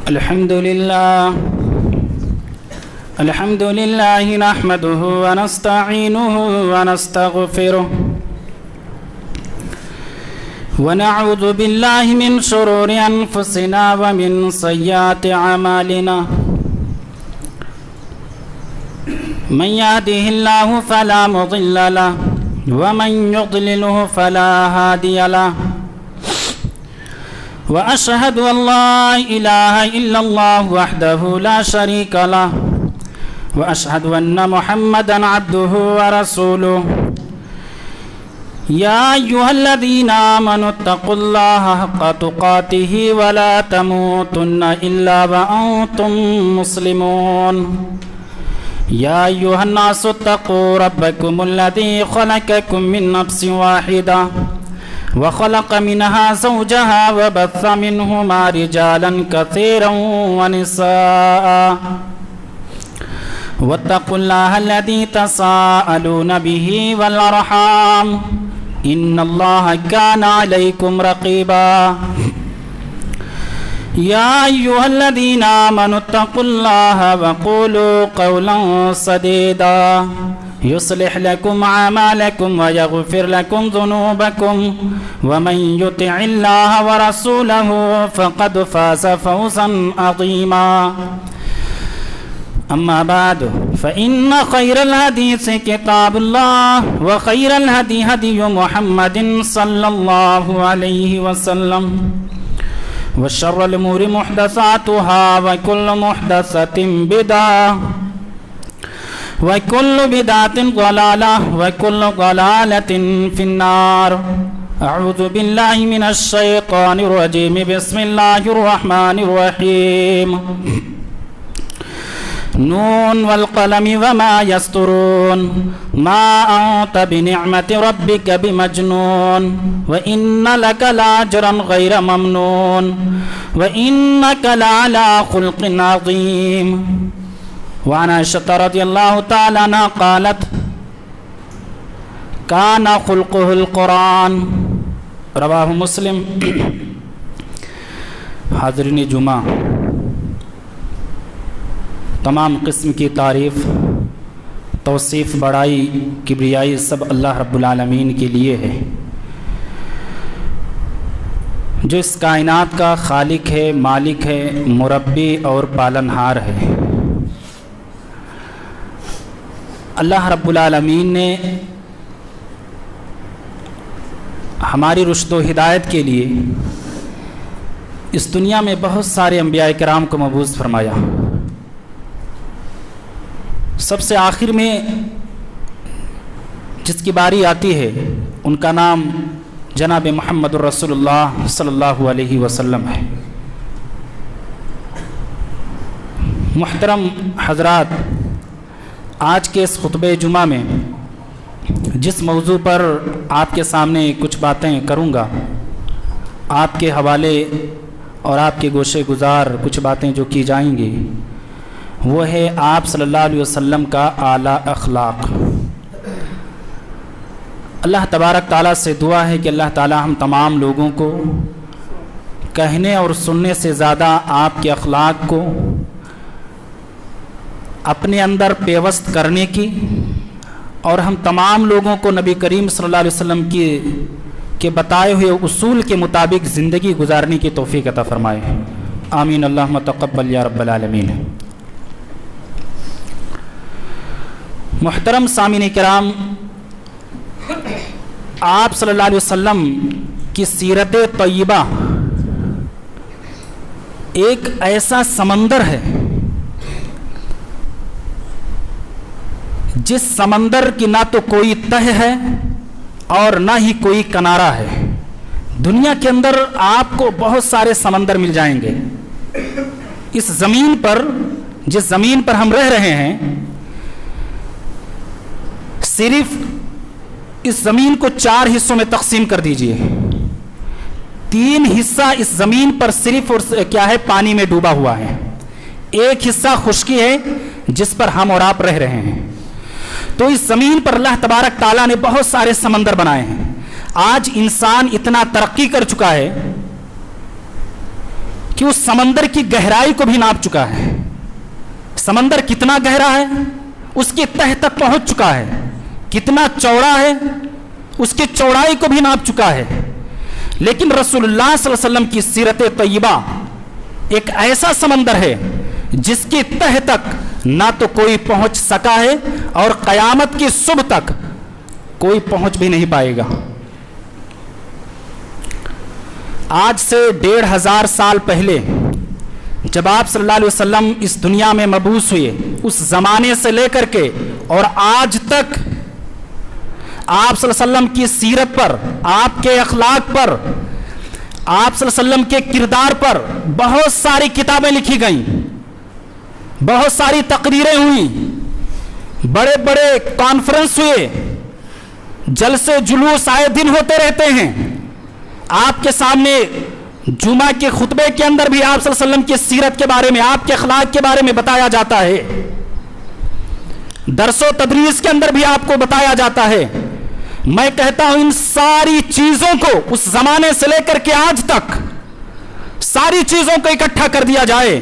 الحمد لله نحمده ونستعينه ونستغفره ونعوذ بالله من شرور أنفسنا ومن سيئات أعمالنا من يهده الله فلا مضل له ومن يضلله فلا هادي له وأشهد أن لا إله إلا الله وحده لا شريك له وأشهد أن محمدا عبده ورسوله يا أيها الذين آمنوا اتقوا الله حق تقاته ولا تموتن إلا وأنتم مسلمون يا أيها الناس اتقوا ربكم الذي خلقكم من نفس واحدة وخلق منها زوجها وبث منهما رجالا كثيرا ونساء واتقوا الله الذي تساءلون به والأرحام إن الله كان عليكم رقيبا يا أيها الذين آمنوا اتقوا الله وقولوا قولا سديدا يصلح لكم أعمالكم ويغفر لكم ذنوبكم ومن يطع الله ورسوله فقد فاز فوزا عظيما أما بعد فإن خير الحديث كتاب الله وخير الهدي هدي محمد صلى الله عليه وسلم وشر الأمور محدثاتها وكل محدثة بدعة وكل بدعة ضلالة وكل ضلالة في النار أعوذ بالله من الشيطان الرجيم بسم الله الرحمن الرحيم نون والقلم وما يسطرون ما أنت بنعمة ربك بمجنون وإن لك لأجرا غير ممنون وإنك لعلى خلق عظيم وعن عائشة رضي الله تعالى عنها قالت كان خلقه القرآن رواه مسلم. حاضرین جمعہ، تمام قسم کی تعریف، توصیف، بڑائی، کبریائی سب اللہ رب العالمین کے لیے ہے، جو اس کائنات کا خالق ہے، مالک ہے، مربی اور پالنہار ہے. اللہ رب العالمین نے ہماری رشد و ہدایت کے لیے اس دنیا میں بہت سارے انبیاء کرام کو مبعوث فرمایا. سب سے آخر میں جس کی باری آتی ہے ان کا نام جناب محمد الرسول اللہ صلی اللہ علیہ وسلم ہے. محترم حضرات، آج کے اس خطبہ جمعہ میں جس موضوع پر آپ کے سامنے کچھ باتیں کروں گا، آپ کے حوالے اور آپ کے گوشے گزار کچھ باتیں جو کی جائیں گی، وہ ہے آپ صلی اللہ علیہ وسلم کا اعلیٰ اخلاق. اللہ تبارک تعالیٰ سے دعا ہے کہ اللہ تعالیٰ ہم تمام لوگوں کو کہنے اور سننے سے زیادہ آپ کے اخلاق کو اپنے اندر پیوست کرنے کی، اور ہم تمام لوگوں کو نبی کریم صلی اللہ علیہ وسلم کے بتائے ہوئے اصول کے مطابق زندگی گزارنے کی توفیق عطا فرمائے. آمین اللہم تقبل یا رب العالمین. محترم سامعین کرام، آپ صلی اللہ علیہ وسلم کی سیرت طیبہ ایک ایسا سمندر ہے جس سمندر کی نہ تو کوئی تہ ہے اور نہ ہی کوئی کنارہ ہے. دنیا کے اندر آپ کو بہت سارے سمندر مل جائیں گے. اس زمین پر، جس زمین پر ہم رہ رہے ہیں، صرف اس زمین کو 4 حصوں میں تقسیم کر دیجئے. 3 حصہ اس زمین پر صرف اور کیا ہے، پانی میں ڈوبا ہوا ہے. 1 حصہ خشکی ہے جس پر ہم اور آپ رہ رہے ہیں. تو اس زمین پر اللہ تبارک تعالیٰ نے بہت سارے سمندر بنائے ہیں. آج انسان اتنا ترقی کر چکا ہے کہ اس سمندر کی گہرائی کو بھی ناپ چکا ہے. سمندر کتنا گہرا ہے اس کی تہ تک پہنچ چکا ہے, کتنا چوڑا ہے اس کی چوڑائی کو بھی ناپ چکا ہے. لیکن رسول اللہ صلی اللہ علیہ وسلم کی سیرت طیبہ ایک ایسا سمندر ہے جس کی تہ تک نہ تو کوئی پہنچ سکا ہے اور قیامت کی صبح تک کوئی پہنچ بھی نہیں پائے گا. آج سے 1500 سال پہلے جب آپ صلی اللہ علیہ وسلم اس دنیا میں مبعوث ہوئے, اس زمانے سے لے کر کے اور آج تک آپ صلی اللہ علیہ وسلم کی سیرت پر, آپ کے اخلاق پر, آپ صلی اللہ علیہ وسلم کے کردار پر بہت ساری کتابیں لکھی گئیں, بہت ساری تقریریں ہوئیں, بڑے بڑے کانفرنس ہوئے, جلسے جلوس آئے دن ہوتے رہتے ہیں. آپ کے سامنے جمعہ کے خطبے کے اندر بھی آپ صلی اللہ علیہ وسلم کی سیرت کے بارے میں, آپ کے اخلاق کے بارے میں بتایا جاتا ہے. درس و تدریس کے اندر بھی آپ کو بتایا جاتا ہے. میں کہتا ہوں ان ساری چیزوں کو اس زمانے سے لے کر کے آج تک ساری چیزوں کو اکٹھا کر دیا جائے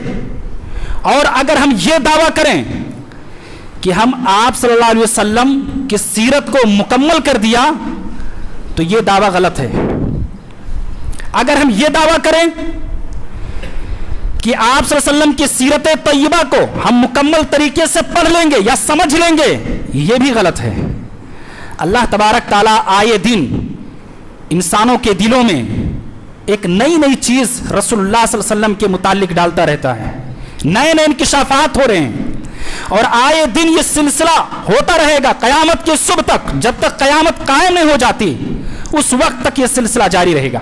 اور اگر ہم یہ دعویٰ کریں کہ ہم آپ صلی اللہ علیہ وسلم کی سیرت کو مکمل کر دیا تو یہ دعویٰ غلط ہے. اگر ہم یہ دعویٰ کریں کہ آپ صلی اللہ علیہ وسلم کی سیرت طیبہ کو ہم مکمل طریقے سے پڑھ لیں گے یا سمجھ لیں گے, یہ بھی غلط ہے. اللہ تبارک تعالیٰ آئے دن انسانوں کے دلوں میں ایک نئی نئی چیز رسول اللہ صلی اللہ علیہ وسلم کے متعلق ڈالتا رہتا ہے. نئے نئے انکشافات ہو رہے ہیں اور آئے دن یہ سلسلہ ہوتا رہے گا قیامت کی صبح تک. جب تک قیامت قائم نہیں ہو جاتی اس وقت تک یہ سلسلہ جاری رہے گا.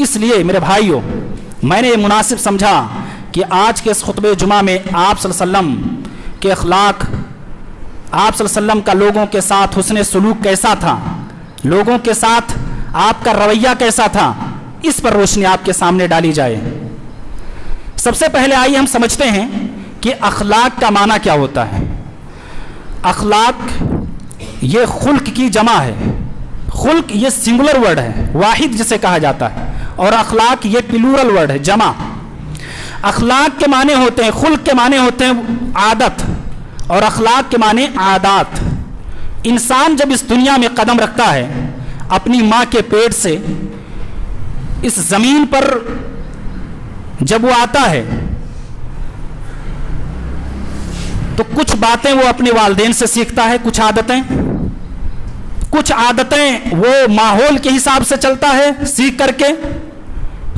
اس لیے میرے بھائیوں, میں نے یہ مناسب سمجھا کہ آج کے اس خطبہ جمعہ میں آپ صلی اللہ علیہ وسلم کے اخلاق, آپ صلی اللہ علیہ وسلم کا لوگوں کے ساتھ حسن سلوک کیسا تھا, لوگوں کے ساتھ آپ کا رویہ کیسا تھا, اس پر روشنی آپ کے سامنے ڈالی جائے. سب سے پہلے آئیے ہم سمجھتے ہیں کہ اخلاق کا معنی کیا ہوتا ہے. اخلاق یہ خلق کی جمع ہے. خلق یہ سنگولر ورڈ ہے, واحد جسے کہا جاتا ہے, اور اخلاق یہ پلورل ورڈ ہے, جمع. اخلاق کے معنی ہوتے ہیں, خلق کے معنی ہوتے ہیں عادت اور اخلاق کے معنی عادات. انسان جب اس دنیا میں قدم رکھتا ہے اپنی ماں کے پیٹ سے اس زمین پر جب وہ آتا ہے تو کچھ باتیں وہ اپنے والدین سے سیکھتا ہے, کچھ عادتیں وہ ماحول کے حساب سے چلتا ہے سیکھ کر کے,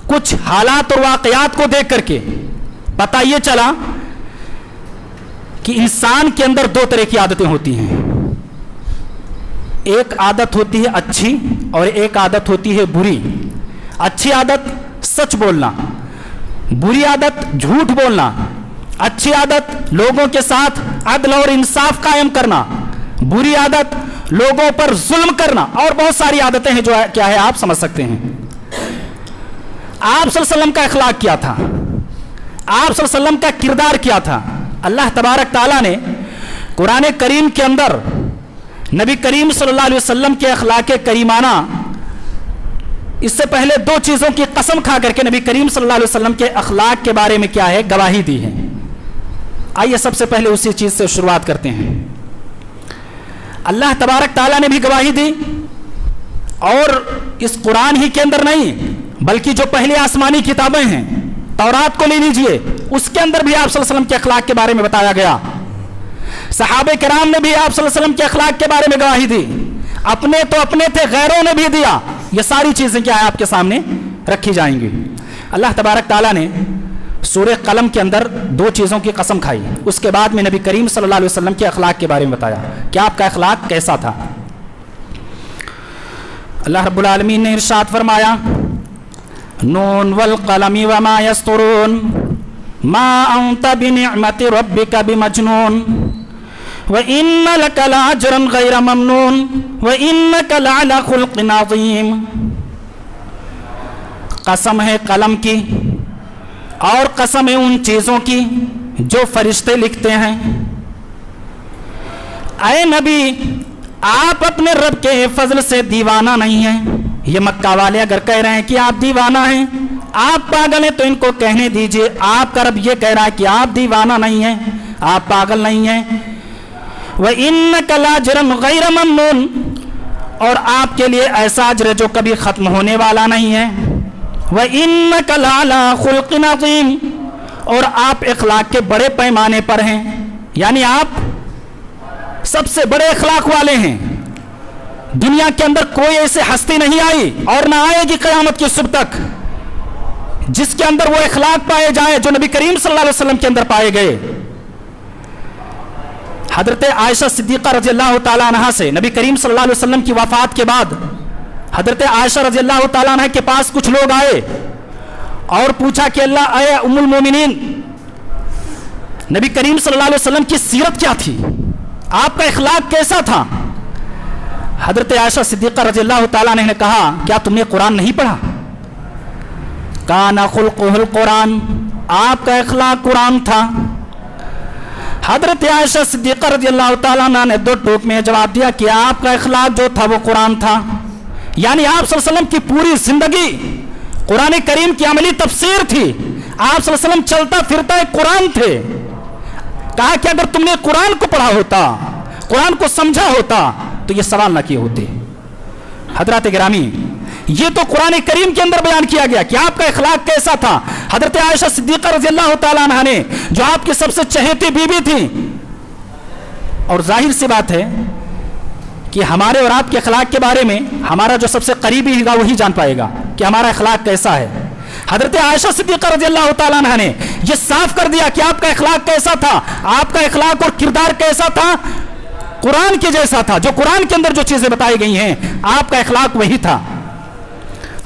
کچھ حالات اور واقعات کو دیکھ کر کے. پتہ یہ چلا کہ انسان کے اندر دو طرح کی عادتیں ہوتی ہیں. ایک عادت ہوتی ہے اچھی اور ایک عادت ہوتی ہے بری. اچھی عادت سچ بولنا, بری عادت جھوٹ بولنا. اچھی عادت لوگوں کے ساتھ عدل اور انصاف قائم کرنا, بری عادت لوگوں پر ظلم کرنا, اور بہت ساری عادتیں ہیں جو کیا ہے آپ سمجھ سکتے ہیں. آپ صلی اللہ علیہ وسلم کا اخلاق کیا تھا, آپ صلی اللہ علیہ وسلم کا کردار کیا تھا. اللہ تبارک تعالیٰ نے قرآن کریم کے اندر نبی کریم صلی اللہ علیہ وسلم کے اخلاق کریمانہ, اس سے پہلے دو چیزوں کی قسم کھا کر کے نبی کریم صلی اللہ علیہ وسلم کے اخلاق کے بارے میں کیا ہے گواہی دی ہے. آئیے سب سے پہلے اسی چیز سے شروعات کرتے ہیں. اللہ تبارک تعالیٰ نے بھی گواہی دی, اور اس قرآن ہی کے اندر نہیں بلکہ جو پہلی آسمانی کتابیں ہیں, تورات کو لے لیجئے, اس کے اندر بھی آپ صلی اللہ علیہ وسلم کے اخلاق کے بارے میں بتایا گیا. صحابہ کرام نے بھی آپ صلی اللہ علیہ وسلم کے اخلاق کے بارے میں گواہی دی. اپنے تو اپنے تھے, غیروں نے بھی دیا. یہ ساری چیزیں کیا ہے آپ کے سامنے رکھی جائیں گی. اللہ تبارک تعالیٰ نے سورہ قلم کے اندر دو چیزوں کی قسم کھائی, اس کے بعد میں نبی کریم صلی اللہ علیہ وسلم کے اخلاق کے بارے میں بتایا کہ آپ کا اخلاق کیسا تھا. اللہ رب العالمین نے ارشاد فرمایا, نون والقلم وما یسطرون ما انت بنعمت ربک بمجنون وَإِنَّ لَكَ لَأَجْرًا غَيْرَ مَمْنُونٍ وَإِنَّكَ لَعَلَى خُلْقٍ عَظِيمٍ. قسم ہے قلم کی اور قسم ہے ان چیزوں کی جو فرشتے لکھتے ہیں. اے نبی, آپ اپنے رب کے فضل سے دیوانہ نہیں ہیں. یہ مکہ والے اگر کہہ رہے ہیں کہ آپ دیوانہ ہیں, आप पागल हैं तो इनको कहने दीजिए आपका रब ये कह रहा है कि आप दीवाना नहीं हैं, आप पागल नहीं हैं। व इन्नका लाजरन गैर ममनून, और आपके लिए ऐसा अजर जो कभी खत्म होने वाला नहीं है। व इन्नका लाला खुल्किन अज़ीम, और आप इखलाक के बड़े पैमाने पर हैं, यानी आप सबसे बड़े इखलाक वाले हैं। दुनिया के अंदर कोई ऐसी हस्ती नहीं आई और ना आएगी क़यामत की सुबह तक जिसके अंदर वो इखलाक पाए जाए जो नबी करीम सल्लल्लाहु अलैहि वसल्लम के अंदर पाए गए। हजरत आयशा सिद्दीक़ा रज़ियल्लाहु ताला अन्हा से नबी करीम सल्लल्लाहु अलैहि वसल्लम की वफ़ात के बाद हजरत आयशा रज़ियल्लाहु ताला अन्हा के पास कुछ लोग आए और पूछा कि अल्लाह आए उम्मुल मोमिनीन, नबी करीम सल्लल्लाहु अलैहि वसल्लम की सीरत क्या थी, आपका इखलाक कैसा था। हजरत आयशा सिद्दीक़ा रज़ियल्लाहु ताला अन्हा ने कहा, क्या तुमने कुरान नहीं पढ़ा। काना खुल्कुहुल कुरान, आपका इखलाक कुरान था। हजरत आयशा सिद्दीक़ा रज़ियल्लाहु ताला अन्हा ने दो टूक में जवाब दिया कि आपका इखलाक जो था वो कुरान था, यानी आप सल्लल्लाहु अलैहि वसल्लम की पूरी जिंदगी कुरान करीम की अमली तफसीर थी। आप सल्लल्लाहु अलैहि वसल्लम चलता फिरता एक कुरान थे। कहा कि अगर तुमने कुरान को पढ़ा होता, कुरान को समझा होता तो ये सवाल ना किए होते। हजरत गिरामी, ये तो कुरान करीम के अंदर बयान किया गया कि आपका इखलाक कैसा था। हजरत आयशा सिद्दीक़ा रज़ियल्लाहु ताला अन्हा ने, जो आपकी सबसे चहेती बीवी थी, और जाहिर सी बात है कि हमारे और आपके इखलाक के बारे में हमारा जो सबसे करीबी होगा वही जान पाएगा कि हमारा इखलाक कैसा है। हजरत आयशा सिद्दीक़ा रज़ियल्लाहु ताला अन्हा ने यह साफ कर दिया कि आपका इखलाक कैसा था, आपका इखलाक और किरदार कैसा था, कुरान के जैसा था। जो कुरान के अंदर जो चीजें बताई गई हैं आपका इखलाक वही था।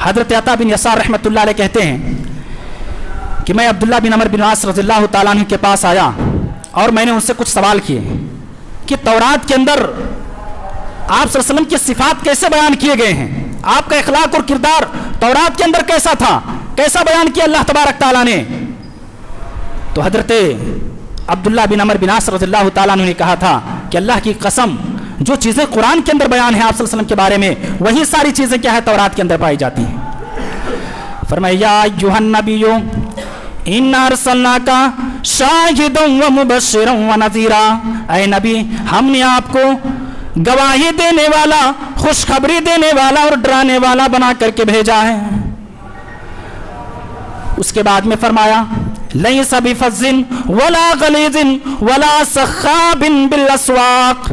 हजरत अता बिन यसार रहमतुल्लाह अलैह कहते हैं कि मैं अब्दुल्लाह बिन अमर बिन आस रज़ियल्लाहु ताला अन्हु के पास आया और मैंने उनसे कुछ सवाल किए कि तौरात के अंदर आप सल्लल्लाहु अलैहि वसल्लम की सिफात कैसे बयान किए गए हैं, आपका इखलाक और किरदार तौरात के अंदर कैसा था, कैसा बयान किया अल्लाह तबारक ताला ने। तो हजरत अब्दुल्लाह बिन अमर बिन आस रज़ियल्लाहु ताला अन्हु ने कहा था कि अल्लाह की कसम, जो चीजें कुरान के अंदर बयान है आप सल्लल्लाहु अलैहि वसल्लम के बारे में, वही सारी चीजें क्या है तौरात के अंदर पाई जाती हैं। फरमाया या अय्युहन नबिय्यु इन्ना अर्सलनाका शाहिदन व मुबश्शिरन व नज़ीरा, ऐ नबी हमने आपको गवाही देने वाला, खुशखबरी देने वाला और डराने वाला बना करके भेजा है। उसके बाद में फरमाया लैसा बिफज़्ज़िन वला गलीज़िन वला सख़ाबिन बिल अस्वाक़,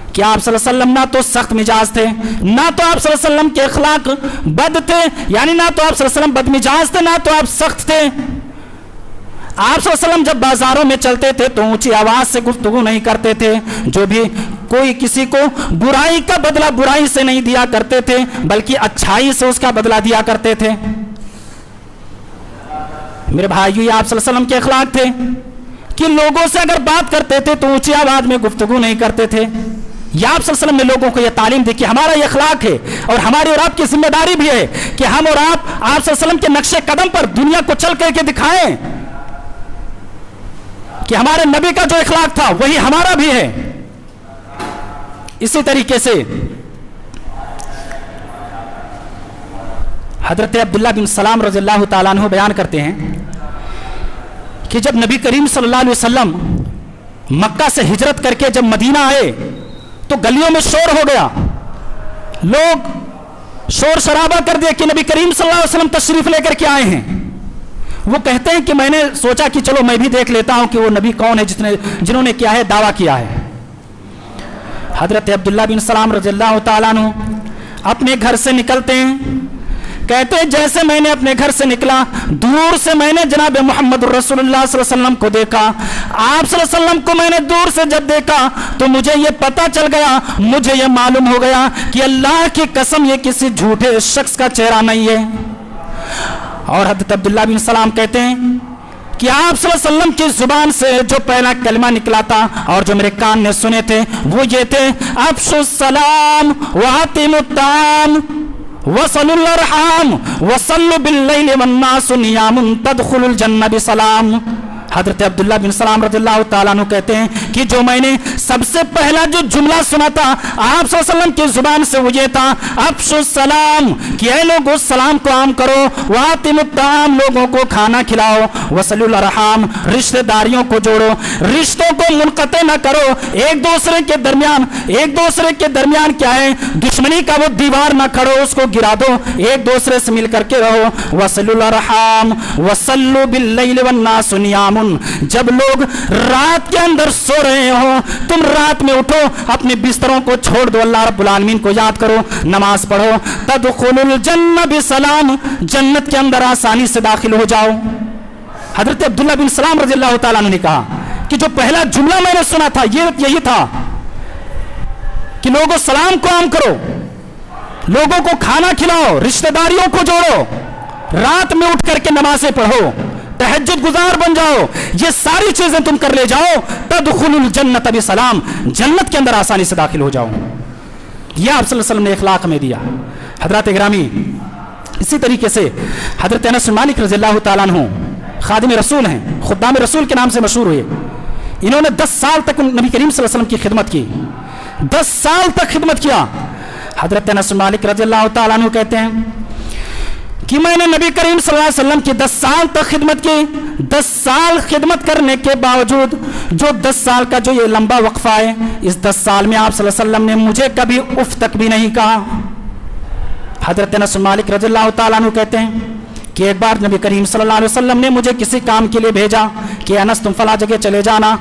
कि आप सल्लल्लाहु अलैहि वसल्लम ना तो सख्त मिजाज थे, ना तो आप सल्लल्लाहु अलैहि वसल्लम के अखलाक बद थे, यानी ना तो आप सल्लल्लाहु अलैहि वसल्लम बदमिजाज थे, ना तो आप सख्त थे। आप सल्लल्लाहु अलैहि वसल्लम जब बाजारों में चलते थे तो ऊंची आवाज से गुफ्तगू नहीं करते थे, जो भी कोई किसी को बुराई का बदला बुराई से नहीं दिया करते थे बल्कि अच्छाई से उसका बदला दिया करते थे। मेरे भाइयों, ये आप सल्लल्लाहु अलैहि वसल्लम के अखलाक थे कि लोगों से अगर बात करते थे तो ऊंची आवाज में गुफ्तगू नहीं करते थे। या आप सल्लल्लाहु अलैहि वसल्लम ने लोगों को यह तालीम दी कि हमारा यह अखलाक है और हमारी और आपकी जिम्मेदारी भी है कि हम और आप सल्लल्लाहु अलैहि वसल्लम के नक्शे कदम पर दुनिया को चल करके दिखाएं कि हमारे नबी का जो अखलाक था वही हमारा भी है। इसी तरीके से हजरत अब्दुल्लाह बिन सलाम रज़ियल्लाहु ताला अन्हु बयान करते हैं कि जब नबी करीम सल्लल्लाहु अलैहि वसल्लम मक्का से हिजरत करके जब मदीना आए तो गलियों में शोर हो गया, लोग शोर शराबा कर दिया कि नबी करीम सल्लल्लाहु अलैहि वसल्लम तशरीफ लेकर के आए हैं। वो कहते हैं कि मैंने सोचा कि चलो मैं भी देख लेता हूं कि वो नबी कौन है जिन्होंने क्या है दावा किया है। हजरत अब्दुल्लाह बिन सलाम रज़ियल्लाहु ताला अन्हु अपने घर से निकलते हैं, कहते हैं जैसे मैंने अपने घर से निकला दूर से मैंने जनाब मोहम्मद रसूलुल्लाह सल्लल्लाहु अलैहि वसल्लम को देखा। आप सल्लल्लाहु अलैहि वसल्लम को मैंने दूर से जब देखा तो मुझे ये पता चल गया, मुझे ये मालूम हो गया कि अल्लाह की कसम ये किसी झूठे शख्स का चेहरा नहीं है। और हज़रत अब्दुल्लाह बिन सलाम कहते हैं कि आप सल्लल्लाहु अलैहि वसल्लम की जुबान से जो पहला कलमा निकला था और जो मेरे कान ने सुने थे वो ये थे अफ़शुस सलाम व अतीमुत ताम वसलुल अरहाम वसल्लु बिल्लैलि वन्नासु नियामुन तदखुलुल जन्नह बिसलाम। हज़रत अब्दुल्ला बिन सलाम रज़ियल्लाहु ताला अन्हु कहते हैं कि जो मैंने सबसे पहला जो जुमला सुना था आप सल्लल्लाहु अलैहि वसल्लम की जुबान से वो ये था, अफ़शु सलाम, कि ऐ लोगों सलाम को आम करो, वातिमुत ताम, लोगों को खाना खिलाओ, वसलुल अरहाम, रिश्तेदारियों को जोड़ो, रिश्तों को मुनक़ते न करो, एक दूसरे के दरमियान क्या है, दुश्मनी का वो दीवार न खड़ो, उसको गिरा दो, एक दूसरे से मिल करके रहो, वसलुल अरहाम वसल्लु बिल्लैलि वन्नासु नियामुन, जब लोग रात के अंदर सो रहे हो तुम रात में उठो, अपने बिस्तरों को छोड़ दो, अल्लाह रब्बुल आलमीन को याद करो, नमाज पढ़ो, तदखुलुल जन्नह बिसलाम, जन्नत के अंदर आसानी से दाखिल हो जाओ। हजरत अब्दुल्ला बिन सलाम रज़ियल्लाहु ताला अन्हु ने कहा कि जो पहला जुमला मैंने सुना था ये यही था कि लोगों सलाम को आम करो, लोगों को खाना खिलाओ, रिश्तेदारियों को जोड़ो, रात में उठ करके नमाज़ें पढ़ो, तहज्जुद गुजार बन जाओ, ये सारी चीजें तुम कर ले जाओ, तदखुलुल जन्नत बिसलाम, जन्नत के अंदर आसानी से दाखिल हो जाओ। यह आप सल्लल्लाहु अलैहि वसल्लम ने इखलाक में दिया। हजरत गिरामी, इसी तरीके से हजरत अनस बिन मालिक रज़ियल्लाहु ताला अन्हु खादिम रसूल हैं, खुद्दाम रसूल के नाम से मशहूर हुए। इन्होंने 10 साल तक नबी करीम सल्लल्लाहु अलैहि वसल्लम की खिदमत की, 10 साल तक खिदमत किया। हजरत अनस बिन मालिक रज़ियल्लाहु ताला अन्हु कहते हैं कि मैंने नबी करीम सल्लल्लाहु अलैहि वसल्लम की 10 साल तक खिदमत की। 10 साल खिदमत करने के बावजूद जो 10 साल का जो ये लंबा वक्फा है, इस 10 साल में आप सल्लल्लाहु अलैहि वसल्लम ने मुझे कभी उफ तक भी नहीं कहा। हजरत अनस बिन मालिक रज़ियल्लाहु ताला अन्हु कहते हैं कि एक बार नबी करीम सल्लल्लाहु अलैहि वसल्लम ने मुझे किसी काम के लिए भेजा कि अनस तुम फला जगह चले जाना।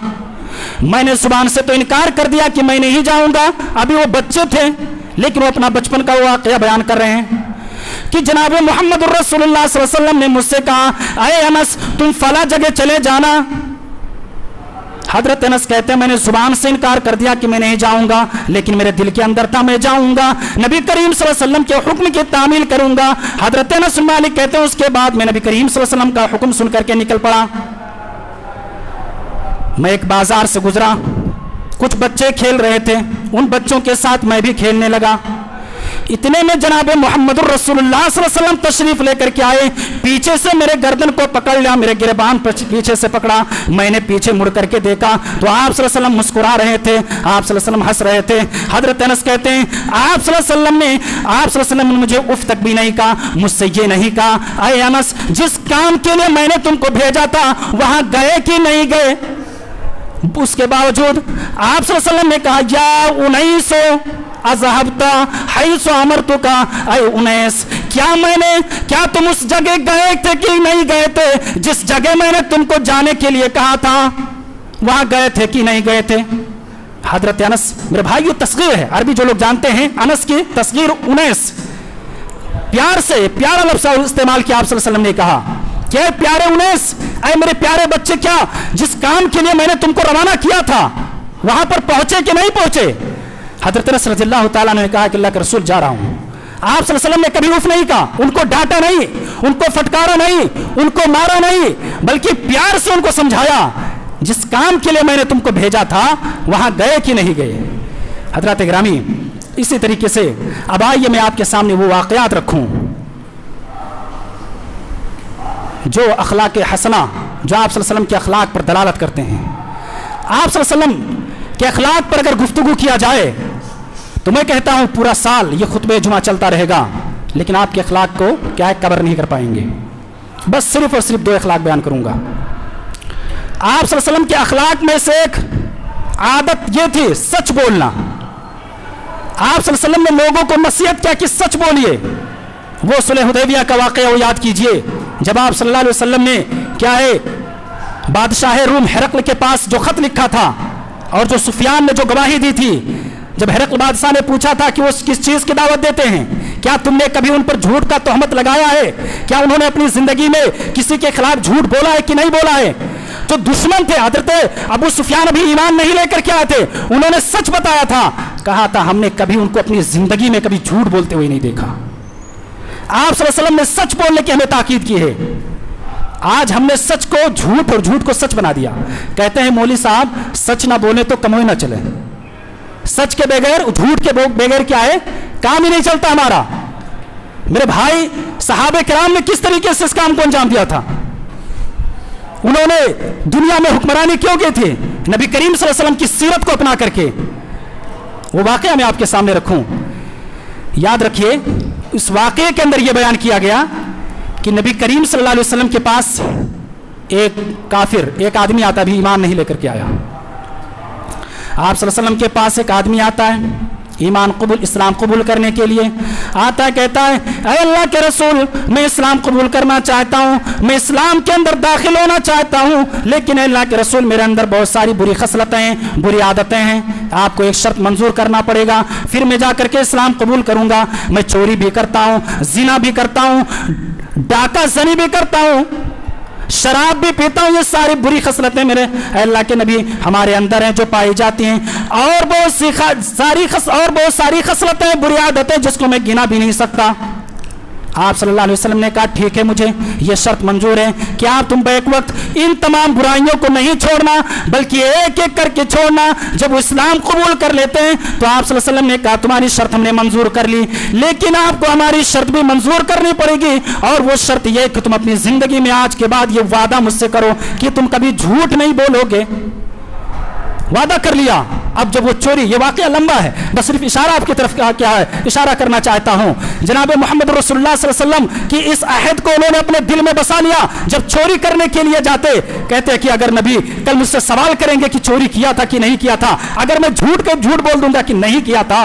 मैंने जुबान से तो इनकार कर दिया कि मैं नहीं जाऊंगा। अभी वो बच्चे थे, लेकिन वो अपना बचपन का वाक़या बयान कर रहे हैं कि जनाब मोहम्मद रसूलुल्लाह सल्लल्लाहु अलैहि वसल्लम ने मुझसे कहा, अरे अनस तुम फला जगह चले जाना। हजरत अनस कहते हैं मैंने जुबान से इनकार कर दिया कि मैं नहीं जाऊंगा, लेकिन मेरे दिल के अंदर था मैं जाऊंगा, नबी करीम सल्लल्लाहु अलैहि वसल्लम के हुक्म की तामील करूंगा। हजरत अनस बिन मालिक कहते हैं उसके बाद मैं नबी करीम सल्लल्लाहु अलैहि वसल्लम का हुक्म सुन करके निकल पड़ा। मैं एक बाजार से गुजरा, कुछ बच्चे खेल रहे थे, उन बच्चों के साथ मैं भी खेलने लगा। इतने में जनाब मोहम्मद रसूलुल्लाह सल्लल्लाहु अलैहि वसल्लम तशरीफ लेकर के आए, पीछे से मेरे गर्दन को पकड़ लिया, मेरे गिरबान पीछे से पकड़ा। मैंने पीछे मुड़ करके देखा तो आप सल्लल्लाहु अलैहि वसल्लम मुस्कुरा रहे थे, आप सल्लल्लाहु अलैहि वसल्लम हंस रहे थे। हजरत अनस कहते हैं आप सल्लल्लाहु अलैहि वसल्लम ने मुझे उफ तक भी नहीं कहा, मुझसे ये नहीं कहा, अरे अनस जिस काम के लिए मैंने तुमको भेजा था वहां गए कि नहीं गए। उसके बावजूद आप सल्लल्लाहु अलैहि वसल्लम ने कहा, या उनैसो अज़हबता हैसो अमरतुका, ऐ उनैस क्या तुम उस जगह गए थे कि नहीं गए थे जिस जगह मैंने तुमको जाने के लिए कहा था, वहां गए थे कि नहीं गए थे। हजरत अनस, मेरे भाई ये तस्गीर है, अरबी जो लोग जानते हैं अनस की तस्गीर उनैस, प्यार से प्यारा लफ्ज़ इस्तेमाल किया आप सल्लल्लाहु अलैहि वसल्लम ने कहा, क्या प्यारे उनैस, ऐ मेरे प्यारे बच्चे, क्या जिस काम के लिए मैंने तुमको रवाना किया था वहां पर पहुंचे कि नहीं पहुंचे। हजरत अनस रज़ियल्लाहु ताला ने कहा कि अल्लाह के रसूल जा रहा हूं। आप सल्लल्लाहु अलैहि वसल्लम ने कभी उफ नहीं कहा, उनको डांटा नहीं, उनको फटकारा नहीं, उनको मारा नहीं, बल्कि प्यार से उनको समझाया जिस काम के लिए मैंने तुमको भेजा था वहां गए कि नहीं गए। हजरत गिरामी, इसी तरीके से अब आइए मैं आपके सामने वो वाक़यात रखूं जो अखलाक हसना, जो आप सल्लल्लाहु अलैहि वसल्लम के अखलाक पर दलालत करते हैं। आप सल्लल्लाहु अलैहि वसल्लम के अखलाक पर अगर गुफ्तगू किया जाए तो मैं कहता हूं पूरा साल ये खुतबे जुमा चलता रहेगा, लेकिन आपके अखलाक को क्या है कवर नहीं कर पाएंगे। बस सिर्फ और सिर्फ 2 अखलाक बयान करूंगा। आप सल्लल्लाहु अलैहि वसल्लम के अखलाक में से एक आदत ये थी सच बोलना। आप सल्लल्लाहु अलैहि वसल्लम ने लोगों को नसीहत क्या कि सच बोलिए। वो सुलह हुदैबिया का वाक़या वो याद कीजिए, जब आप सल्लल्लाहु अलैहि वसल्लम ने क्या है बादशाह रूम हिरक़ल के पास जो खत लिखा था और जो सुफियान ने जो गवाही दी थी, जब हिरक़ल बादशाह ने पूछा था कि वो किस चीज की दावत देते हैं, क्या तुमने कभी उन पर झूठ का तोहमत लगाया है, क्या उन्होंने अपनी जिंदगी में किसी के खिलाफ झूठ बोला है कि नहीं बोला है। जो दुश्मन थे हजरत अबू सुफियान अभी ईमान नहीं लेकर के आए थे, उन्होंने सच बताया था, कहा था हमने कभी उनको अपनी जिंदगी में कभी झूठ बोलते हुए नहीं देखा। आप सल्लल्लाहु अलैहि वसल्लम ने सच बोलने की हमें ताकीद की है। आज हमने सच को झूठ और झूठ को सच बना दिया। कहते हैं मौलवी साहब सच ना बोले तो कमोई ना चले। सच के बगैर, झूठ के बगैर क्या है, काम ही नहीं चलता हमारा। मेरे भाई सहाबे किराम ने किस तरीके से इस काम को अंजाम दिया था। उन्होंने दुनिया में हुक्मरानी क्यों की थी? नबी करीम सल्लल्लाहु अलैहि वसल्लम की सीरत को अपना करके। वो वाक़या मैं आपके सामने रखूं, याद रखिए, इस वाक़े के अंदर यह बयान किया गया कि नबी करीम सल्लल्लाहु अलैहि वसल्लम के पास एक काफिर, एक आदमी आता, भी ईमान नहीं लेकर के आया। आप सल्लल्लाहु अलैहि वसल्लम के पास एक आदमी आता है ईमान कबूल, इस्लाम कबूल करने के लिए आता है, कहता है ऐ अल्लाह के रसूल, मैं इस्लाम कबूल करना चाहता हूँ, मैं इस्लाम के अंदर दाखिल होना चाहता हूँ, लेकिन अल्लाह के रसूल मेरे अंदर बहुत सारी बुरी खसलतें हैं, बुरी आदतें हैं, आपको एक शर्त मंजूर करना पड़ेगा, फिर मैं जा करके इस्लाम कबूल करूँगा। मैं चोरी भी करता हूँ, जिना भी करता हूँ, डाका जनी भी करता हूँ, शराब भी पीता हूँ, ये सारी बुरी खसलतें मेरे अल्लाह के नबी हमारे अंदर हैं जो पाई जाती हैं, और बहुत सारी खसलतें, बुरी आदतें जिसको मैं गिना भी नहीं सकता। आप सल्लल्लाहु अलैहि वसल्लम ने कहा ठीक है, मुझे ये शर्त मंजूर है कि आप तुम बैक वक्त इन तमाम बुराइयों को नहीं छोड़ना, बल्कि एक एक करके छोड़ना। जब वो इस्लाम कबूल कर लेते हैं तो आप सल्लल्लाहु अलैहि वसल्लम ने कहा तुम्हारी शर्त हमने मंजूर कर ली, लेकिन आपको हमारी शर्त भी मंजूर करनी पड़ेगी, और वो शर्त यह कि तुम अपनी जिंदगी में आज के बाद ये वादा मुझसे करो कि तुम कभी झूठ नहीं बोलोगे। वादा कर लिया। अब जब वो चोरी, ये वाकया लंबा है, बस सिर्फ इशारा आपकी तरफ क्या है, इशारा करना चाहता हूं। जनाब मोहम्मद रसूलुल्लाह सल्लल्लाहु अलैहि वसल्लम की इस अहद को उन्होंने अपने दिल में बसा लिया। जब चोरी करने के लिए जाते, कहते हैं कि अगर नबी कल मुझसे सवाल करेंगे कि चोरी किया था कि नहीं किया था, अगर मैं झूठ बोल दूंगा कि नहीं किया था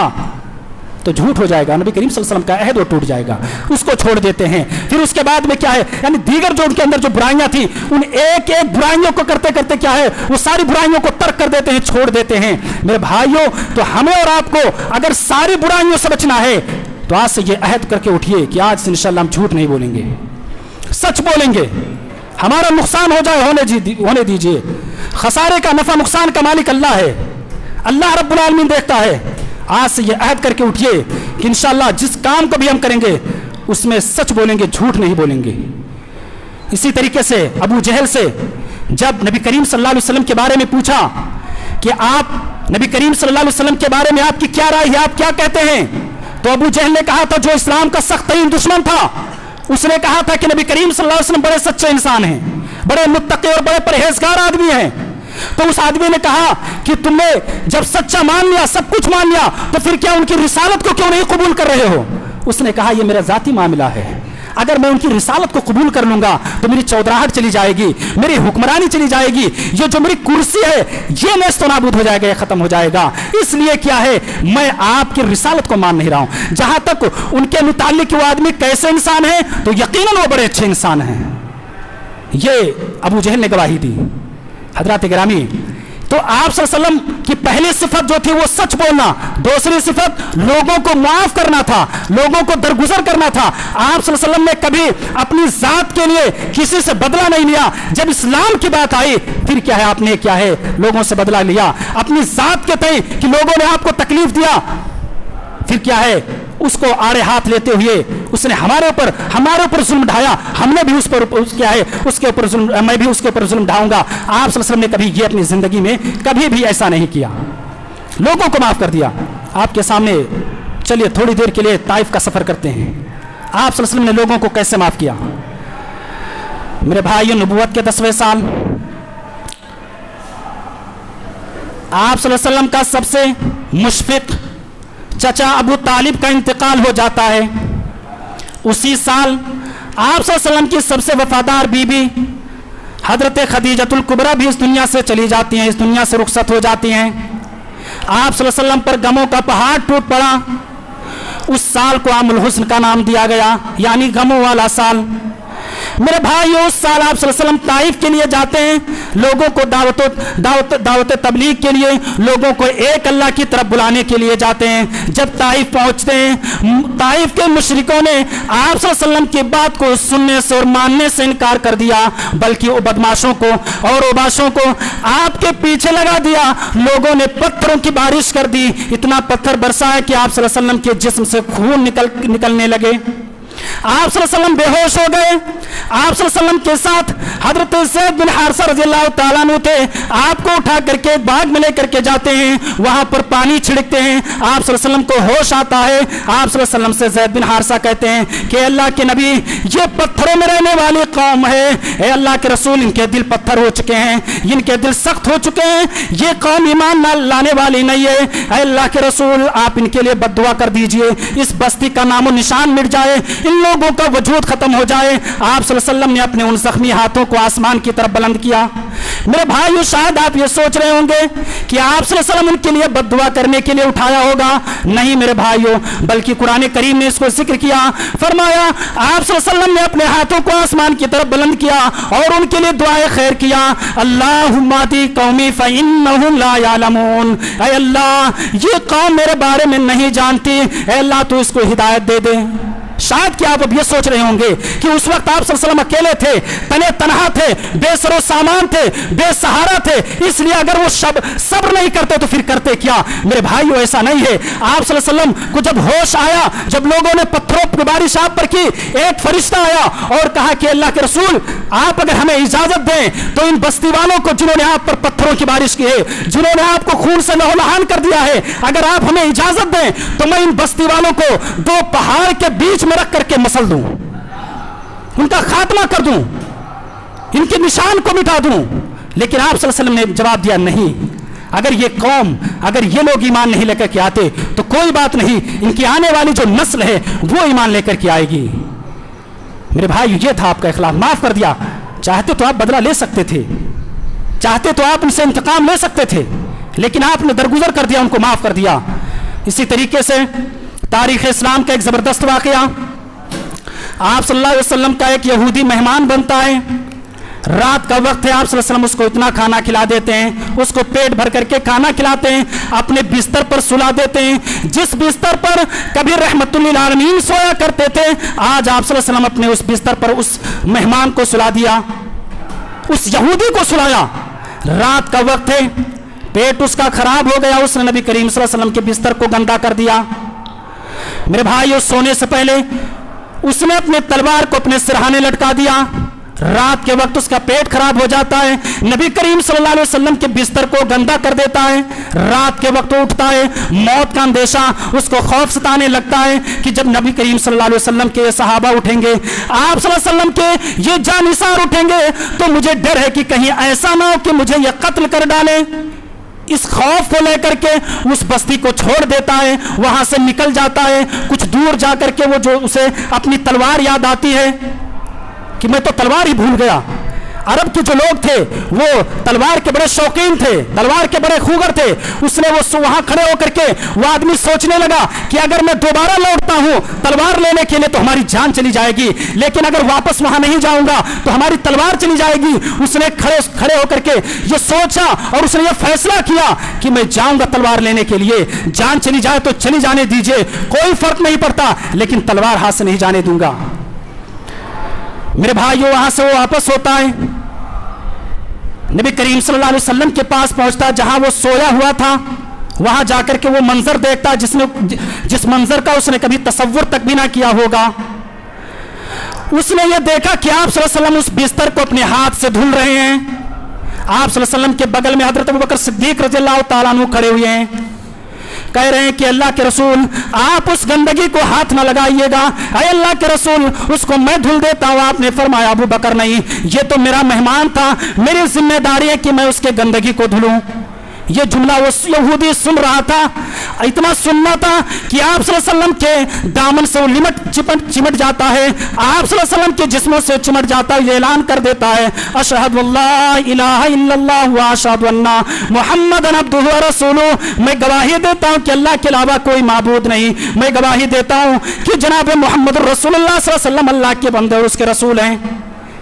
तो झूठ हो जाएगा, नबी करीम सल्लल्लाहु अलैहि वसल्लम का अहद वो टूट जाएगा, उसको छोड़ देते हैं। फिर उसके बाद में क्या है, यानी दीगर जो उनके अंदर जो बुराइयां थी, उन एक एक बुराइयों को करते करते क्या है, वो सारी बुराइयों को तर्क कर देते हैं, छोड़ देते हैं। मेरे भाइयों, तो हमें और आपको अगर सारी बुराइयों से बचना है तो आज से ये अहद करके उठिए कि आज से इंशाअल्लाह हम झूठ नहीं बोलेंगे, सच बोलेंगे। हमारा नुकसान हो जाए होने दीजिए, खसारे का नफा नुकसान का मालिक अल्लाह है, अल्लाह रब्बुल आलमीन देखता है। आज से ये अहद करके उठिए कि इंशाअल्लाह जिस काम को भी हम करेंगे उसमें सच बोलेंगे, झूठ नहीं बोलेंगे। इसी तरीके से अबू जहल से जब नबी करीम सल्लल्लाहु अलैहि वसल्लम के बारे में पूछा कि आप नबी करीम सल्लल्लाहु अलैहि वसल्लम के बारे में आपकी क्या राय है, आप क्या कहते हैं, तो अबू जहल ने कहा था, जो इस्लाम का सख्त तरीन दुश्मन था, उसने कहा था कि नबी करीम सल्लल्लाहु अलैहि वसल्लम बड़े सच्चे इंसान हैं, बड़े मुत्तकी और बड़े परहेजगार आदमी हैं। तो उस आदमी ने कहा कि तुमने जब सच्चा मान लिया, सब कुछ मान लिया, तो फिर क्या उनकी रिसालत को क्यों नहीं कबूल कर रहे हो? उसने कहा यह मेरा जाती मामला है, अगर मैं उनकी रिसालत को कबूल कर लूंगा तो मेरी चौधराहट चली जाएगी, मेरी हुक्मरानी चली जाएगी, ये जो मेरी कुर्सी है ये नेस्त नाबूद हो जाएगा, ये खत्म हो जाएगा। इसलिए क्या है, मैं आपकी रिसालत को मान नहीं रहा हूं। जहां तक उनके मुतालिक वो आदमी कैसे इंसान है, तो यकीनन वो बड़े अच्छे इंसान हैं। ये अबू जहल ने गवाही दी। हजरत गिरामी, तो आप सल्लल्लाहु अलैहि वसल्लम की पहली सिफत जो थी वो सच बोलना, दूसरी सिफत लोगों को माफ करना था, लोगों को दरगुजर करना था। आप सल्लल्लाहु अलैहि वसल्लम ने कभी अपनी जात के लिए किसी से बदला नहीं लिया। जब इस्लाम की बात आई फिर क्या है, आपने क्या है लोगों से बदला लिया, अपनी जात के तय कि लोगों ने आपको तकलीफ दिया, फिर क्या है उसको आड़े हाथ लेते हुए उसने हमारे ऊपर जुल्म ढाया, हमने भी उस पर क्या है उसके ऊपर जुल्म, मैं भी उसके ऊपर जुल्म ढाऊंगा। आप सल्लल्लाहु अलैहि वसल्लम ने कभी ये अपनी जिंदगी में कभी भी ऐसा नहीं किया, लोगों को माफ कर दिया। आपके सामने चलिए थोड़ी देर के लिए ताइफ का सफर करते हैं। आप सल्लल्लाहु अलैहि वसल्लम ने लोगों को कैसे माफ किया? मेरे भाइयों, नबुव्वत के 10वें साल आप सल्लल्लाहु अलैहि वसल्लम का सबसे मुशफिक चचा अबू तालिब का इंतकाल हो जाता है। उसी साल आप सल्लल्लाहु अलैहि वसल्लम की सबसे वफादार बीबी हजरत खदीजतुल कुबरा भी इस दुनिया से चली जाती हैं, इस दुनिया से रुखसत हो जाती हैं। आप सल्लल्लाहु अलैहि वसल्लम पर गमों का पहाड़ टूट पड़ा। उस साल को आमुल हुस्न का नाम दिया गया, यानी गमों वाला साल। मेरे भाइयों, उस साल आप सल्लल्लाहु अलैहि वसल्लम ताइफ के लिए जाते हैं, लोगों को दावत तबलीग के लिए, लोगों को एक अल्लाह की तरफ बुलाने के लिए जाते हैं। जब ताइफ पहुंचते हैं, ताइफ के मुशरिकों ने आप सल्लल्लाहु अलैहि वसल्लम की बात को सुनने से और मानने से इनकार कर दिया, बल्कि वो बदमाशों को और ओबाशों को आपके पीछे लगा दिया। लोगों ने पत्थरों की बारिश कर दी, इतना पत्थर बरसा है कि आप सल्लल्लाहु अलैहि वसल्लम के जिस्म से खून निकलने लगे। आप सल्लल्लाहु अलैहि वसल्लम बेहोश हो गए। आप सल्लल्लाहु अलैहि वसल्लम के साथ हजरत ज़ैद बिन हारिसा रज़ियल्लाहु ताला अन्हु थे। आपको उठा करके एक बाग में लेकर के जाते हैं, वहां पर पानी छिड़कते हैं। आप सल्लल्लाहु अलैहि वसल्लम को होश आता है। आप सल्लल्लाहु अलैहि वसल्लम से ज़ैद बिन हारिसा कहते हैं कि अल्लाह के नबी, ये पत्थरों में रहने वाली कौम है, ए अल्लाह के रसूल, इनके दिल पत्थर हो चुके हैं, इनके दिल सख्त हो चुके हैं, ये कौम ईमान न लाने वाली नहीं है। ए अल्लाह के रसूल, आप इनके लिए बद्दुआ कर दीजिए, इस बस्ती का नामो निशान मिट जाए, इन लोगों का वजूद खत्म हो जाए। आप सल्लल्लाहु अलैहि वसल्लम ने अपने उन जख्मी हाथों को आसमान की तरफ बुलंद किया। मेरे भाइयों, शायद आप ये सोच रहे होंगे कि आप सल्लल्लाहु अलैहि वसल्लम उनके लिए बद्दुआ करने के लिए उठाया होगा। नहीं मेरे भाइयों, बल्कि कुरान करीम ने इसको जिक्र किया। फरमाया आप सल्लल्लाहु अलैहि वसल्लम ने अपने हाथों को आसमान की तरफ बुलंद किया और उनके लिए दुआए खैर किया। अल्लाहुम्मा दी कौमी फ़इन्नहुम ला यालमून, ऐ अल्लाह, ये कौम मेरे बारे में नहीं जानती, ऐ अल्लाह तू इसको हिदायत दे दे। शायद कि आप अब ये सोच रहे होंगे कि उस वक्त आप सल्लल्लाहु अलैहि वसल्लम अकेले थे, तने तनहा थे, बेसरो सामान थे, बेसहारा थे, इसलिए अगर वो सब्र नहीं करते तो फिर करते क्या। मेरे भाइयों, ऐसा नहीं है। आप सल्लल्लाहु अलैहि वसल्लम को जब होश आया, जब लोगों ने पत्थरों की बारिश आप पर की, एक फरिश्ता आया और कहा कि अल्लाह के रसूल, आप अगर हमें इजाजत दें तो इन बस्ती वालों को जिन्होंने आप पर पत्थरों की बारिश की है, जिन्होंने आपको खून से लहूलुहान कर दिया है, अगर आप हमें इजाजत दें तो मैं इन बस्ती वालों को दो पहाड़ के बीच में रख करके मसल दूं, उनका खात्मा कर दूं, इनके निशान को मिटा दूं। लेकिन आप सल्लल्लाहु अलैहि वसल्लम ने जवाब दिया, नहीं, अगर ये कौम, अगर ये लोग ईमान नहीं लेकर के आते तो कोई बात नहीं, इनकी आने वाली जो नस्ल है वो ईमान लेकर के आएगी। मेरे भाई, ये था आपका इखलास, माफ कर दिया। चाहते तो आप बदला ले सकते थे, चाहते तो आप उनसे इंतकाम ले सकते थे, लेकिन आपने दरगुजर कर दिया, उनको माफ कर दिया। इसी तरीके से तारीख इस्लाम का एक जबरदस्त वाकया, आप सल्लल्लाहु अलैहि वसल्लम का एक यहूदी मेहमान बनता है। रात का वक्त है, आप सल्लल्लाहु अलैहि वसल्लम उसको इतना खाना खिला देते हैं, उसको पेट भर करके खाना खिलाते हैं, अपने बिस्तर पर सुला देते हैं। जिस बिस्तर पर कभी रहमतुल लिल आलमीन सोया करते थे, आज आप सल्लल्लाहु अलैहि वसल्लम अपने उस बिस्तर पर उस मेहमान को सुला दिया, उस यहूदी को सुलाया। रात का वक्त है, पेट उसका खराब हो गया, उसने नबी करीम सल्लल्लाहु अलैहि वसल्लम के बिस्तर को गंदा कर दिया। मेरे भाइयों, सोने से पहले उसने अपने तलवार को अपने सिरहाने लटका दिया। रात के वक्त उसका पेट खराब हो जाता है, नबी करीम सल्लल्लाहु अलैहि वसल्लम के बिस्तर को गंदा कर देता है। रात के वक्त वो उठता है, मौत का अंदेशा उसको खौफ सताने लगता है कि जब नबी करीम सल्लल्लाहु अलैहि वसल्लम के सहाबा उठेंगे, आप सल्लल्लाहु अलैहि वसल्लम के ये जानिसार उठेंगे, तो मुझे डर है कि कहीं ऐसा ना हो कि मुझे ये कत्ल कर डाले। इस खौफ को लेकर के उस बस्ती को छोड़ देता है, वहां से निकल जाता है। कुछ दूर जाकर के वो जो उसे अपनी तलवार याद आती है कि मैं तो तलवार ही भूल गया। अरब के जो लोग थे वो तलवार के बड़े शौकीन थे, तलवार के बड़े खूगर थे। उसने वो वहां खड़े होकर के वो आदमी सोचने लगा कि अगर मैं दोबारा लौटता हूं तलवार लेने के लिए तो हमारी जान चली जाएगी, लेकिन अगर वापस वहां नहीं जाऊंगा तो हमारी तलवार चली जाएगी। उसने खड़े होकर के ये सोचा और उसने ये फैसला किया कि मैं जाऊंगा तलवार लेने के लिए, जान चली जाए तो चली जाने दीजिए, कोई फर्क नहीं पड़ता, लेकिन तलवार हाथ से नहीं जाने दूंगा। मेरे भाइयों, वहां से वो वापस होता है, नबी करीम सल्लल्लाहु अलैहि वसल्लम के पास पहुंचता है जहां वो सोया हुआ था। वहां जाकर के वो मंजर देखता है जिस मंजर का उसने कभी तसव्वुर तक भी ना किया होगा। उसने ये देखा कि आप सल्लल्लाहु अलैहि वसल्लम उस बिस्तर को अपने हाथ से धुल रहे हैं। आप सल्लल्लाहु अलैहि वसल्लम के बगल में हजरत अबू बकर सिद्दीक रज़ियल्लाहु ताला अन्हु खड़े हुए हैं, कह रहे हैं कि अल्लाह के रसूल, आप उस गंदगी को हाथ न लगाइएगा, अरे अल्लाह के रसूल, उसको मैं धुल देता हूं। आपने फरमाया, अबू बकर नहीं, ये तो मेरा मेहमान था, मेरी जिम्मेदारी है कि मैं उसके गंदगी को धुलूं। ये जुमला वो यहूदी सुन रहा था, इतना सुनना था कि आप सल्लल्लाहु अलैहि वसल्लम के दामन से वो चिमट जाता है, आप सल्लल्लाहु अलैहि वसल्लम के जिस्मों से चिमट जाता है। ये ऐलान कर देता है, अशहदु अल्ला इलाहा इल्लल्लाह व अशहदु अन्ना मुहम्मदन अब्दुहु व रसूलुहु, मैं गवाही देता हूँ कि अल्लाह के अलावा कोई माबूद नहीं, मैं गवाही देता हूँ कि जनाब मोहम्मद रसूलुल्लाह सल्लल्लाहु अलैहि वसल्लम अल्लाह के बंदे और उसके रसूल हैं।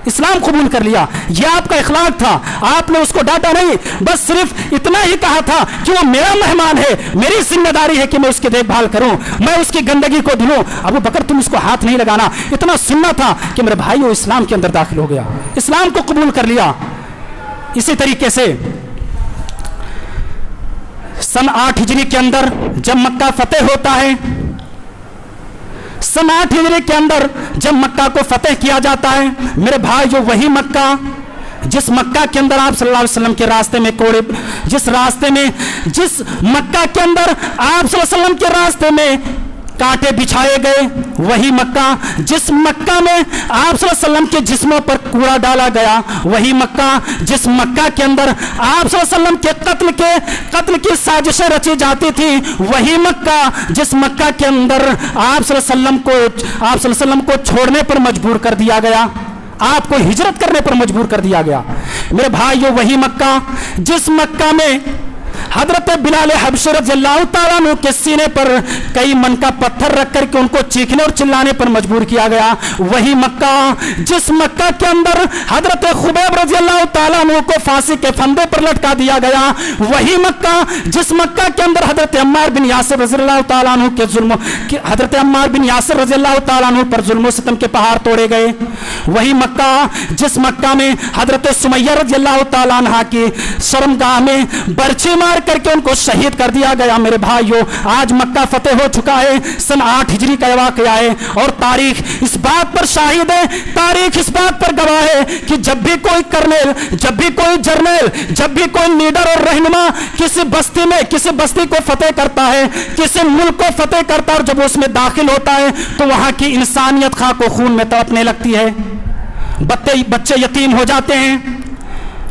इस्लाम कबूल कर लिया। यह आपका इखलाक था, आपने उसको डांटा नहीं, बस सिर्फ इतना ही कहा था कि वो मेरा मेहमान है, मेरी जिम्मेदारी है कि मैं उसकी देखभाल करूं, मैं उसकी गंदगी को धुलूं। अबू बकर, तुम इसको हाथ नहीं लगाना, इतना सुनना था कि मेरे भाई वो इस्लाम के अंदर दाखिल हो गया, इस्लाम को कबूल कर लिया। इसी तरीके से सन 8 हिजरी के अंदर जब मक्का फतेह होता है, सन 8 हिजरी के अंदर जब मक्का को फतेह किया जाता है मेरे भाई, जो वही मक्का जिस मक्का के अंदर आप सल्लल्लाहु अलैहि वसल्लम के रास्ते में कोड़े, जिस मक्का के अंदर आप सल्लल्लाहु अलैहि वसल्लम के रास्ते में कांटे बिछाए गए, वही मक्का जिस मक्का में आप सल्लल्लाहु अलैहि वसल्लम के जिस्मों पर कूड़ा डाला गया, वही मक्का जिस मक्का के अंदर आप सल्लल्लाहु अलैहि वसल्लम के कत्ल की साजिशें रची जाती थी, वही मक्का जिस मक्का के अंदर आप सल्लल्लाहु अलैहि वसल्लम को छोड़ने पर मजबूर कर दिया गया, आपको हिजरत करने पर मजबूर कर दिया गया। मेरे भाइयों, वही मक्का जिस मक्का में हजरत बिलाल हबशी रज़ियल्लाहु ताला अन्हु के सीने पर कई मन का पत्थर रख करके उनको चीखने और चिल्लाने पर मजबूर किया गया, वही मक्का जिस मक्का के अंदर हजरत खुबैब रज़ियल्लाहु ताला अन्हु को फांसी के फंदे पर लटका दिया गया, वही मक्का जिस मक्का के अंदर हजरत अम्मार बिन यासिर रज़ियल्लाहु ताला अन्हु के हजरत अम्मार बिन यासिर रज़ियल्लाहु ताला अन्हु पर जुल्म सितम के पहाड़ तोड़े गए, वही मक्का जिस मक्का में हजरत सुमैया रज़ियल्लाहु ताला अन्हा की शर्मगाह में बर्छी मार करके उनको शहीद कर दिया गया। मेरे भाइयों, आज मक्का फतेह हो चुका है, सन 8 हिजरी का वाकया है और तारीख इस बात पर शाहिद है, तारीख इस बात पर गवाह है कि जब भी कोई कर्नेल, जब भी कोई जर्नल, जब भी कोई लीडर और रहनुमा किसी बस्ती को फतेह करता है, किसी मुल्क को फतेह करता है और जब उसमें दाखिल होता है तो वहां की इंसानियत खाको खून में तड़पने लगती है, बच्चे यतीम हो जाते हैं,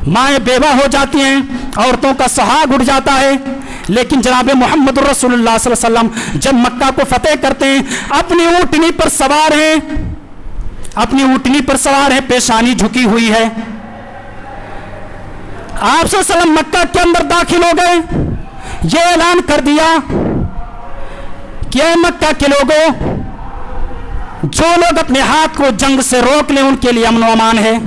माएँ बेवा हो जाती हैं, औरतों का सुहाग उड़ जाता है। लेकिन जनाब मोहम्मद रसूलुल्लाह सल्लल्लाहु अलैहि वसल्लम जब मक्का को फतेह करते हैं, अपनी ऊँटनी पर सवार हैं, पेशानी झुकी हुई है, आप सल्लल्लाहु अलैहि वसल्लम मक्का के अंदर दाखिल हो गए, ये ऐलान कर दिया कि मक्का के लोगों, जो लोग अपने हाथ को जंग से रोक लें उनके लिए अमन व अमान है,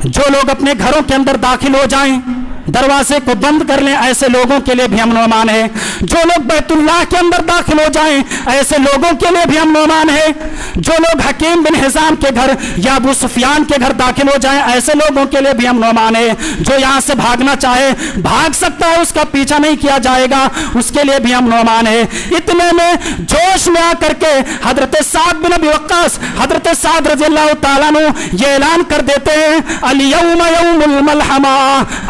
जो लोग अपने घरों के अंदर दाखिल हो जाएं, दरवाजे को बंद कर लें, ऐसे लोगों के लिए भी अमन व अमान है, जो लोग बैतुल्लाह के अंदर दाखिल हो जाएं, ऐसे लोगों के लिए भी अमन व अमान है, जो लोग हकीम बिन हिजाम के घर या अबू सुफियान के घर दाखिल हो जाएं, ऐसे लोगों के लिए भी अमन व अमान है, जो यहां से भागना चाहे भाग सकता है, उसका पीछा नहीं किया जाएगा, उसके लिए भी अमन व अमान है। इतने में जोश में आकर के हजरत साद बिन अबी वक्कास, हजरत साद रज़ियल्लाहु ताला अन्हु ये ऐलान कर देते हैं, अल-यौम यौमुल मलहमा,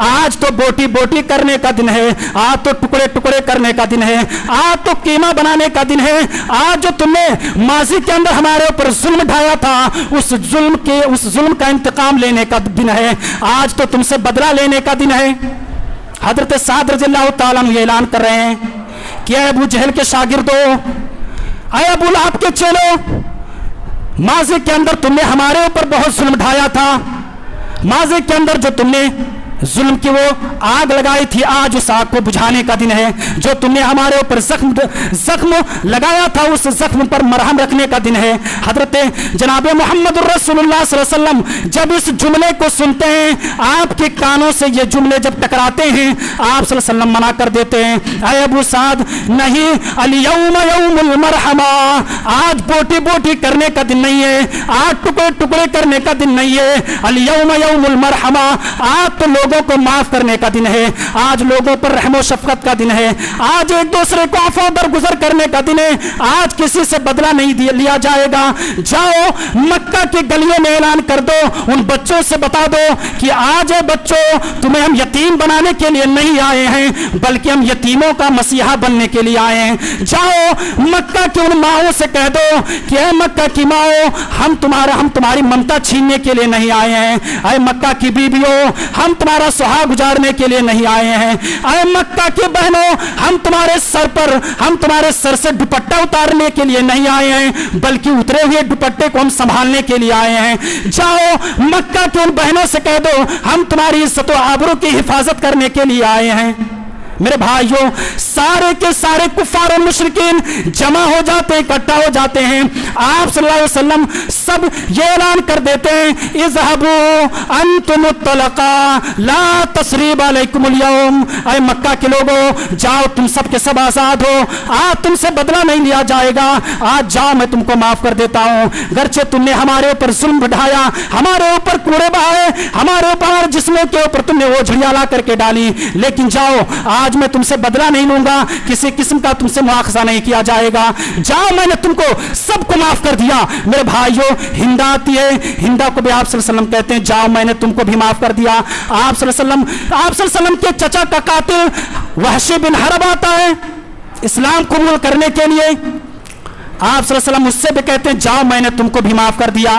आज तो बोटी बोटी करने का दिन है, आज तो टुकड़े टुकड़े करने का दिन है, आज तो कीमा बनाने का दिन है, आज जो तुमने माजी के अंदर हमारे ऊपर जुल्म ढाया था, उस जुल्म का इंतकाम लेने का दिन है, आज तो तुमसे बदला लेने का दिन है। हजरत साद रज़ियल्लाहु ताला अन्हु ये ऐलान कर रहे हैं कि अबू जहल के शागिर्दों, अबू लहब के चेलों, माजी के अंदर तुमने हमारे ऊपर बहुत जुल्म ढाया था, माजी के अंदर जो तुमने जुल्म की वो आग लगाई थी, आज उस आग को बुझाने का दिन है, जो तुमने हमारे ऊपर जख्म लगाया था उस जख्म पर मरहम रखने का दिन है। हजरत जनाब मोहम्मद रसूलुल्लाह सल्लल्लाहु अलैहि वसल्लम जब इस जुमले को सुनते हैं, आपके कानों से ये जुमले जब टकराते हैं, आप सल्लल्लाहु अलैहि वसल्लम मना कर देते हैं, अय अबू साद, नहीं, अल-यौम यौमुल मरहमा, आज बोटी बोटी करने का दिन नहीं है, आज टुकड़े टुकड़े करने का दिन नहीं है, अल-यौम यौमुल मरहमा, आज तो लोगों को माफ करने का दिन है, आज लोगों पर रहमो शफकत का दिन है, आज एक दूसरे को अफ़ो दरगुजर करने का दिन है, आज किसी से बदला नहीं लिया जाएगा। जाओ मक्का की गलियों में ऐलान कर दो, उन बच्चों से बता दो कि आज बच्चों, तुम्हें हम यतीम बनाने के लिए नहीं आए हैं, बल्कि हम यतीमों का मसीहा बनने के लिए आए हैं। जाओ मक्का की उन माओं से कह दो कि ऐ मक्का की माओ, हम तुम्हारी ममता छीनने के लिए नहीं आए हैं, ऐ मक्का की बीबियों, हम तुम्हारा सुहाग गुजारने के लिए नहीं आए हैं, ऐ मक्का की बहनों, हम तुम्हारे सर से दुपट्टा उतारने के लिए नहीं आए हैं, बल्कि उतरे हुए दुपट्टे को हम संभालने के लिए आए हैं। जाओ मक्का की उन बहनों से कह दो, हम तुम्हारी इज्जत और आबरू की हिफाजत करने के लिए आए हैं। मेरे भाइयों, सारे के सारे कुफार और मुशरिकीन जमा हो जाते हैं, इकट्ठा हो जाते हैं, आप सल्लल्लाहु अलैहि वसल्लम सब ये ऐलान कर देते हैं, इज़हबू अंतुम तलका ला तसरीब अलैकुमुल यौम, ऐ मक्का के लोगों, जाओ तुम सब के सब आजाद हो, आज तुमसे बदला नहीं लिया जाएगा, आज जाओ मैं तुमको माफ कर देता हूँ, गरचे तुमने हमारे ऊपर जुल्म बढ़ाया, हमारे ऊपर कूड़े बहाए, हमारे ऊपर जिस्मों के ऊपर तुमने वो झुड़ियाँ ला करके डाली, लेकिन जाओ आज मैं तुमसे बदला नहीं लूंगा, किसी किस्म का तुमसे मुआखजा नहीं किया जाएगा, जाओ मैंने तुमको सबको माफ कर दिया। मेरे भाइयों, हिंदा आती है, हिंदा को भी आप सल्लल्लाहु अलैहि वसल्लम कहते हैं जाओ मैंने तुमको भी माफ कर दिया। आप सल्लल्लाहु अलैहि वसल्लम के चचा का कातिल वहशी बिन हरब आता है इस्लाम कबूल करने के लिए, आप सल्लल्लाहु अलैहि वसल्लम उससे भी कहते हैं जाओ मैंने तुमको भी माफ कर दिया।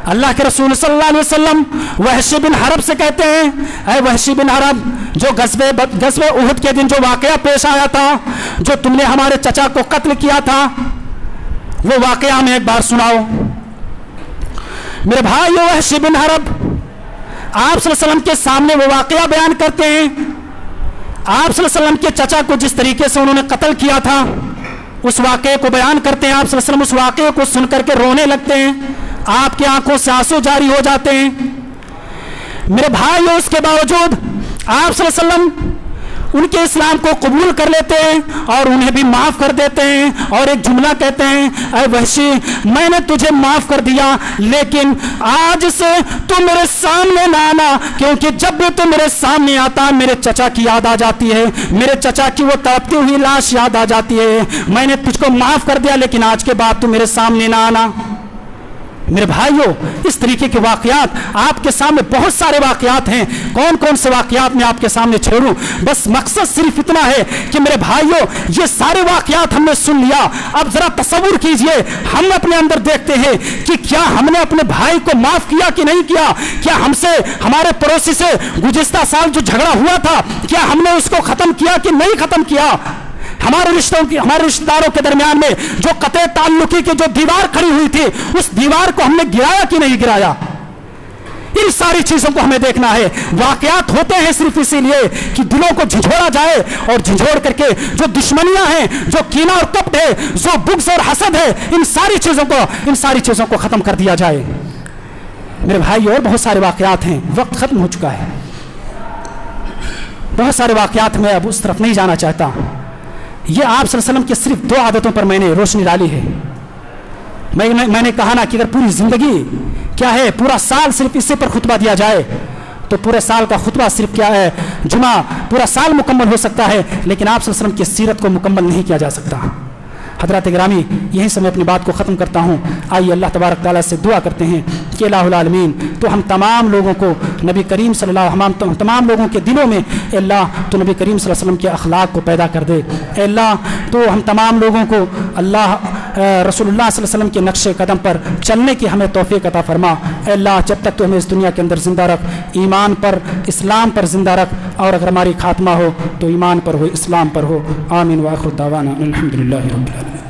अल्लाह के रसूल सल्लल्लाहु अलैहि वसल्लम वहशी बिन हरब से कहते हैं, ऐ वहशी बिन हरब, जो गज़वे उहद के दिन जो वाकया पेश आया था, जो तुमने हमारे चचा को कत्ल किया था, वो वाकया हमें एक बार सुनाओ। मेरे भाई वहशी बिन हरब आप सल्लल्लाहु अलैहि वसल्लम के सामने वो वाकया बयान करते हैं, आप सल्लल्लाहु अलैहि वसल्लम के चचा को जिस तरीके से उन्होंने कत्ल किया था उस वाकये को बयान करते हैं। आप सल्लल्लाहु अलैहि वसल्लम उस वाकये को सुन करके रोने लगते हैं, आपकी आंखों से आंसू जारी हो जाते हैं। मेरे भाइयों, उसके बावजूद आप सल्लल्लाहु अलैहि वसल्लम उनके इस्लाम को कबूल कर लेते हैं और उन्हें भी माफ कर देते हैं और एक जुमला कहते हैं, ऐ वहशी मैंने तुझे माफ कर दिया, लेकिन आज से तू मेरे सामने ना आना, क्योंकि जब भी तू मेरे सामने आता मेरे चचा की याद आ जाती है, मेरे चचा की वो तड़पती हुई लाश याद आ जाती है। मैंने तुझको माफ कर दिया, लेकिन आज के बाद तू मेरे सामने ना आना। मेरे भाइयों, इस तरीके के वाकयात आपके सामने बहुत सारे वाकयात हैं, कौन कौन से वाकयात मैं आपके सामने छोड़ूं, बस मकसद सिर्फ इतना है कि मेरे भाइयों ये सारे वाकयात हमने सुन लिया। अब जरा तसव्वुर कीजिए, हम अपने अंदर देखते हैं कि क्या हमने अपने भाई को माफ किया कि नहीं किया, क्या हमसे हमारे पड़ोसी से गुज़िश्ता साल जो झगड़ा हुआ था क्या हमने उसको खत्म किया कि नहीं खत्म किया, हमारे रिश्तेदारों के दरमियान में जो कते ताल्लुकी की जो दीवार खड़ी हुई थी उस दीवार को हमने गिराया कि नहीं गिराया। इन सारी चीजों को हमें देखना है। वाकयात होते हैं सिर्फ इसीलिए कि दिलों को झिझोड़ा जाए और झिझोड़ करके जो दुश्मनियां हैं, जो कीना और कपट है, जो बुग़्ज़ और हसद है, इन सारी चीजों को खत्म कर दिया जाए। मेरे भाई, और बहुत सारे वाकयात हैं, वक्त खत्म हो चुका है, बहुत सारे वाकयात में अब उस तरफ नहीं जाना चाहता। ये आप सल्लल्लाहु अलैहि वसल्लम की सिर्फ 2 आदतों पर मैंने रोशनी डाली है। मैंने कहा ना कि अगर पूरी जिंदगी क्या है, पूरा साल सिर्फ इससे पर खुतबा दिया जाए तो पूरे साल का खुतबा सिर्फ क्या है, जुमा पूरा साल मुकम्मल हो सकता है, लेकिन आप सल्लल्लाहु अलैहि वसल्लम की सीरत को मुकम्मल नहीं किया जा सकता। हज़रात गिरामी, यहीं से मैं अपनी बात को ख़त्म करता हूँ। आइए अल्लाह तबारक तआला से दुआ करते हैं कि इलाहुल आलमीन तो हम तमाम लोगों को नबी करीम सल्लल्लाहु अलैहि वसल्लम, तमाम लोगों के दिलों में अल्लाह तो नबी करीम सल्लल्लाहु अलैहि वसल्लम के अखलाक को पैदा कर दे। अल्लाह तो हम तमाम लोगों को अल्लाह रसूलुल्लाह सल्लल्लाहु अलैहि वसल्लम के नक्शे कदम पर चलने की हमें तौफीक अता फरमा। अल्लाह जब तक तो हमें इस दुनिया के अंदर ज़िंदा रख, ईमान पर इस्लाम पर ज़िंदा रख, और अगर हमारी खात्मा हो तो ईमान पर हो, इस्लाम पर हो। आमीन व आखिर दावाना अल्हम्दुलिल्लाहि रब्बिल आलमीन।